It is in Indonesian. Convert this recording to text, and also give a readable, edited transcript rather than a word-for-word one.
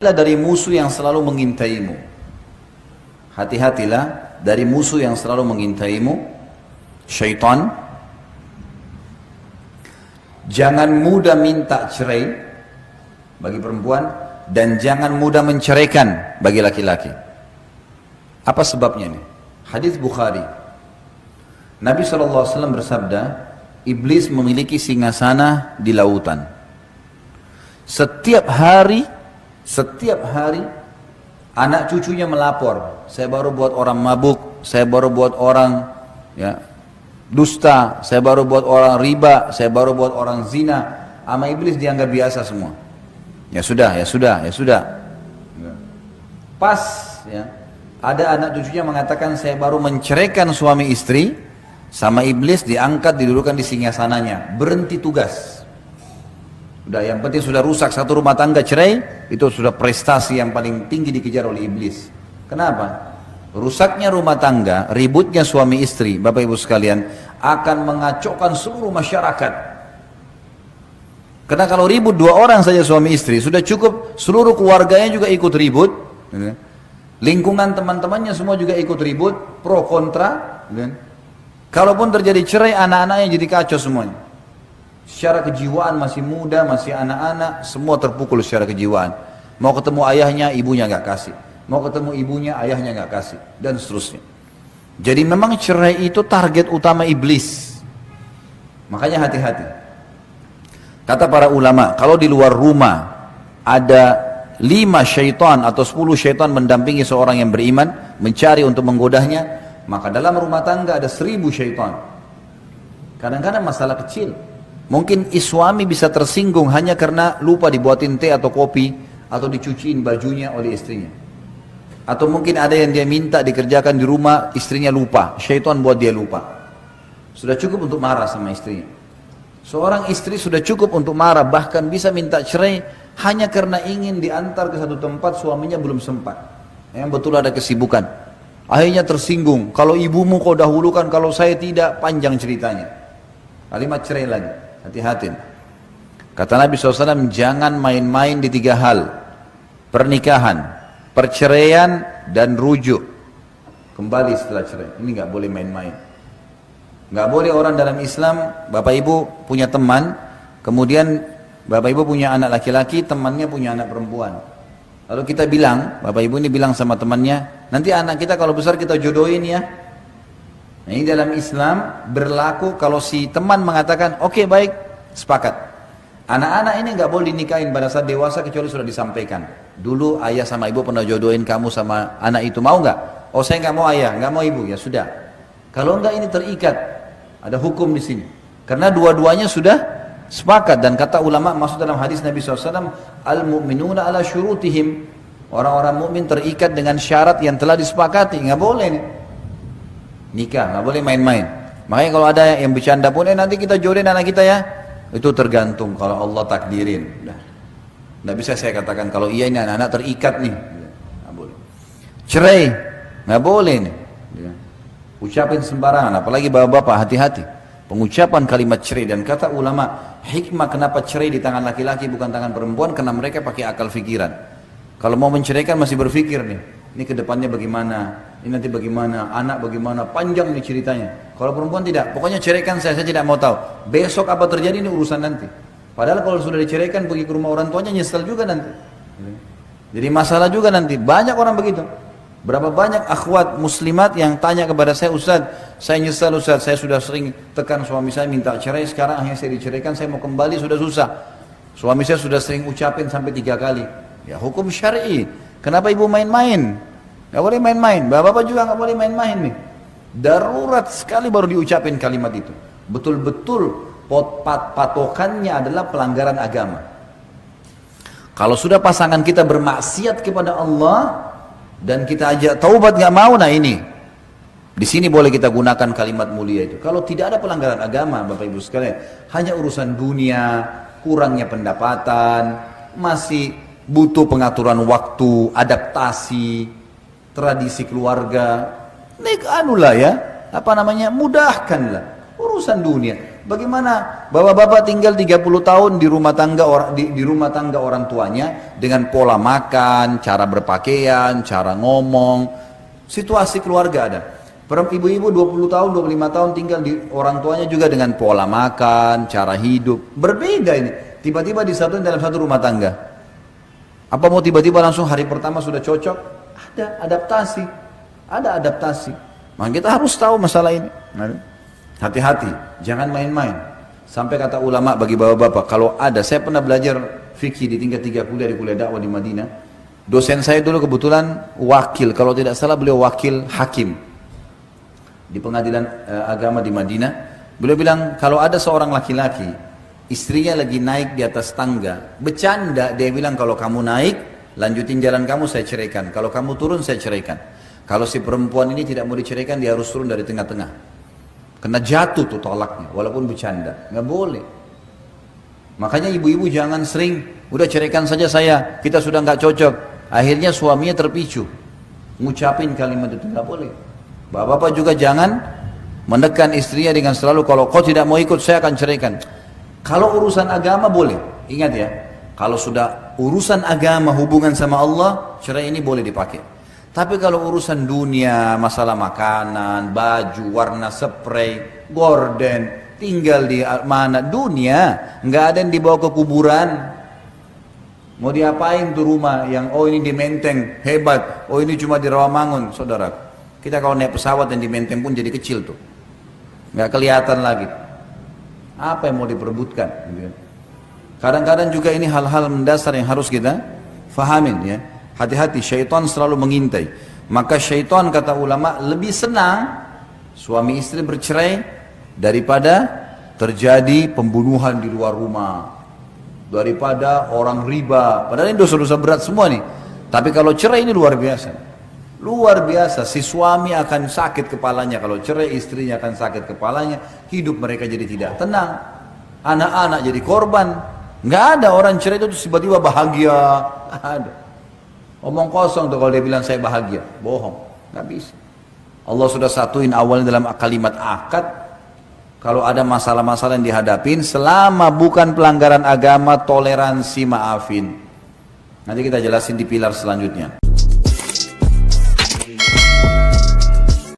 Dari musuh yang selalu mengintaimu. Hati-hatilah dari musuh yang selalu mengintaimu, syaitan. Jangan mudah minta cerai bagi perempuan dan jangan mudah menceraikan bagi laki-laki. Apa sebabnya ini? Hadis Bukhari. Nabi SAW bersabda, iblis memiliki singgasana di lautan. Setiap hari anak cucunya melapor, saya baru buat orang mabuk, saya baru buat orang dusta, saya baru buat orang riba, saya baru buat orang zina. Sama iblis dianggap biasa semua. Ya sudah. Pas ada anak cucunya mengatakan saya baru menceraikan suami istri, sama iblis diangkat didudukan di singgasananya, berhenti tugas. Udah, yang penting sudah rusak satu rumah tangga, cerai, itu sudah prestasi yang paling tinggi dikejar oleh iblis. Kenapa? Rusaknya rumah tangga, ributnya suami istri, Bapak Ibu sekalian, akan mengacaukan seluruh masyarakat. Karena kalau ribut dua orang saja suami istri, sudah cukup seluruh keluarganya juga ikut ribut. Lingkungan teman-temannya semua juga ikut ribut, pro kontra. Kalaupun terjadi cerai, anak-anaknya jadi kacau semuanya. Secara kejiwaan masih muda, masih anak-anak, semua terpukul secara kejiwaan. Mau ketemu ayahnya, ibunya nggak kasih. Mau ketemu ibunya, ayahnya nggak kasih, dan seterusnya. Jadi memang cerai itu target utama iblis. Makanya hati-hati. Kata para ulama, kalau di luar rumah ada 5 syaitan atau 10 syaitan mendampingi seorang yang beriman, mencari untuk menggodahnya, maka dalam rumah tangga ada 1000 syaitan. Kadang-kadang masalah kecil. Mungkin suami bisa tersinggung hanya karena lupa dibuatin teh atau kopi atau dicuciin bajunya oleh istrinya. Atau mungkin ada yang dia minta dikerjakan di rumah, istrinya lupa, syaitan buat dia lupa. Sudah cukup untuk marah sama istrinya. Seorang istri sudah cukup untuk marah, bahkan bisa minta cerai hanya karena ingin diantar ke satu tempat suaminya belum sempat. Yang betul ada kesibukan. Akhirnya tersinggung, kalau ibumu kau dahulukan, kalau saya tidak, panjang ceritanya. Kalimat cerai lagi. Hati-hati. Kata Nabi SAW, jangan main-main di 3 hal. Pernikahan, perceraian, dan rujuk. Kembali setelah cerai. Ini nggak boleh main-main. Nggak boleh orang dalam Islam, Bapak Ibu punya teman, kemudian Bapak Ibu punya anak laki-laki, temannya punya anak perempuan. Lalu kita bilang, Bapak Ibu ini bilang sama temannya, nanti anak kita kalau besar kita jodohin ya. Nah, ini dalam Islam berlaku kalau si teman mengatakan, oke, baik, sepakat. Anak-anak ini nggak boleh dinikahin pada saat dewasa kecuali sudah disampaikan. Dulu ayah sama ibu pernah jodohin kamu sama anak itu, mau nggak? Oh, saya nggak mau ayah, nggak mau ibu, ya sudah. Kalau nggak ini terikat, ada hukum di sini. Karena dua-duanya sudah sepakat, dan kata ulama masuk dalam hadis Nabi SAW, al-mu'minuna ala syurutihim. Orang-orang mukmin terikat dengan syarat yang telah disepakati, nggak boleh nih. Nikah, nggak boleh main-main. Makanya kalau ada yang bercanda pun, nanti kita jodohin anak kita ya. Itu tergantung kalau Allah takdirin. Nggak bisa saya katakan kalau iya ini anak-anak terikat nih. Nggak boleh. Cerai, nggak boleh nih. Ucapin sembarangan, apalagi bapak-bapak, hati-hati. Pengucapan kalimat cerai, dan kata ulama, hikmah kenapa cerai di tangan laki-laki bukan tangan perempuan, karena mereka pakai akal fikiran. Kalau mau menceraikan masih berpikir nih, ini kedepannya bagaimana, ini nanti bagaimana, anak bagaimana, panjang nih ceritanya. Kalau perempuan tidak, pokoknya ceraikan saya tidak mau tahu. Besok apa terjadi ini urusan nanti. Padahal kalau sudah diceraikan pergi ke rumah orang tuanya nyesel juga nanti. Jadi masalah juga nanti. Banyak orang begitu. Berapa banyak akhwat muslimat yang tanya kepada saya, Ustaz, saya nyesel Ustaz, saya sudah sering tekan suami saya minta cerai, sekarang akhirnya saya diceraikan, saya mau kembali sudah susah. Suami saya sudah sering ucapin sampai 3 kali. Ya hukum syar'i. Kenapa ibu main-main? Gak boleh main-main. Bapak-bapak juga gak boleh main-main nih. Darurat sekali baru diucapin kalimat itu. Betul-betul patokannya adalah pelanggaran agama. Kalau sudah pasangan kita bermaksiat kepada Allah dan kita ajak taubat gak mau, nah ini. Di sini boleh kita gunakan kalimat mulia itu. Kalau tidak ada pelanggaran agama, Bapak Ibu sekalian, hanya urusan dunia, kurangnya pendapatan, masih butuh pengaturan waktu, adaptasi, tradisi keluarga, anulah ya, mudahkanlah urusan dunia. Bagaimana bapak-bapak tinggal 30 tahun di rumah tangga di rumah tangga orang tuanya dengan pola makan, cara berpakaian, cara ngomong, situasi keluarga ada. Ibu-ibu 20 tahun, 25 tahun tinggal di orang tuanya juga dengan pola makan, cara hidup. Berbeda ini. Tiba-tiba disatuin dalam satu rumah tangga. Apa mau tiba-tiba langsung hari pertama sudah cocok? Ada adaptasi. Ada adaptasi. Maka kita harus tahu masalah ini. Hati-hati, jangan main-main. Sampai kata ulama bagi bapak-bapak, kalau ada, saya pernah belajar fikih di tingkat 3 kuliah di kuliah dakwah di Madinah. Dosen saya dulu kebetulan wakil, kalau tidak salah beliau wakil hakim di pengadilan agama di Madinah. Beliau bilang kalau ada seorang laki-laki istrinya lagi naik di atas tangga, bercanda, dia bilang kalau kamu naik lanjutin jalan kamu, saya ceraikan. Kalau kamu turun, saya ceraikan. Kalau si perempuan ini tidak mau diceraikan, dia harus turun dari tengah-tengah, kena jatuh tuh tolaknya, walaupun bercanda, nggak boleh. Makanya ibu-ibu jangan sering udah ceraikan saja saya, kita sudah nggak cocok, akhirnya suaminya terpicu ngucapin kalimat itu, nggak boleh. Bapak-bapak juga jangan menekan istrinya dengan selalu kalau kau tidak mau ikut saya akan ceraikan. Kalau urusan agama boleh, ingat ya, kalau sudah urusan agama hubungan sama Allah, cerai ini boleh dipakai. Tapi kalau urusan dunia, masalah makanan, baju, warna spray, gorden, tinggal di mana, dunia, nggak ada yang dibawa ke kuburan. Mau diapain tuh rumah yang oh ini di Menteng, hebat, oh ini cuma di Rawamangun, saudara. Kita kalau naik pesawat yang di Menteng pun jadi kecil tuh, nggak kelihatan lagi. Apa yang mau diperebutkan? Kadang-kadang juga ini hal-hal mendasar yang harus kita fahamin ya. Hati-hati, syaitan selalu mengintai. Maka syaitan kata ulama lebih senang suami istri bercerai daripada terjadi pembunuhan di luar rumah, daripada orang riba. Padahal ini dosa-dosa berat semua nih. Tapi kalau cerai ini luar biasa. Luar biasa, si suami akan sakit kepalanya, kalau cerai istrinya akan sakit kepalanya, hidup mereka jadi tidak tenang, anak-anak jadi korban. Nggak ada orang cerai itu tiba-tiba bahagia, nggak ada. Omong kosong tuh kalau dia bilang saya bahagia, bohong, nggak bisa. Allah sudah satuin awalnya dalam kalimat akad, kalau ada masalah-masalah yang dihadapin, selama bukan pelanggaran agama, toleransi, maafin. Nanti kita jelasin di pilar selanjutnya.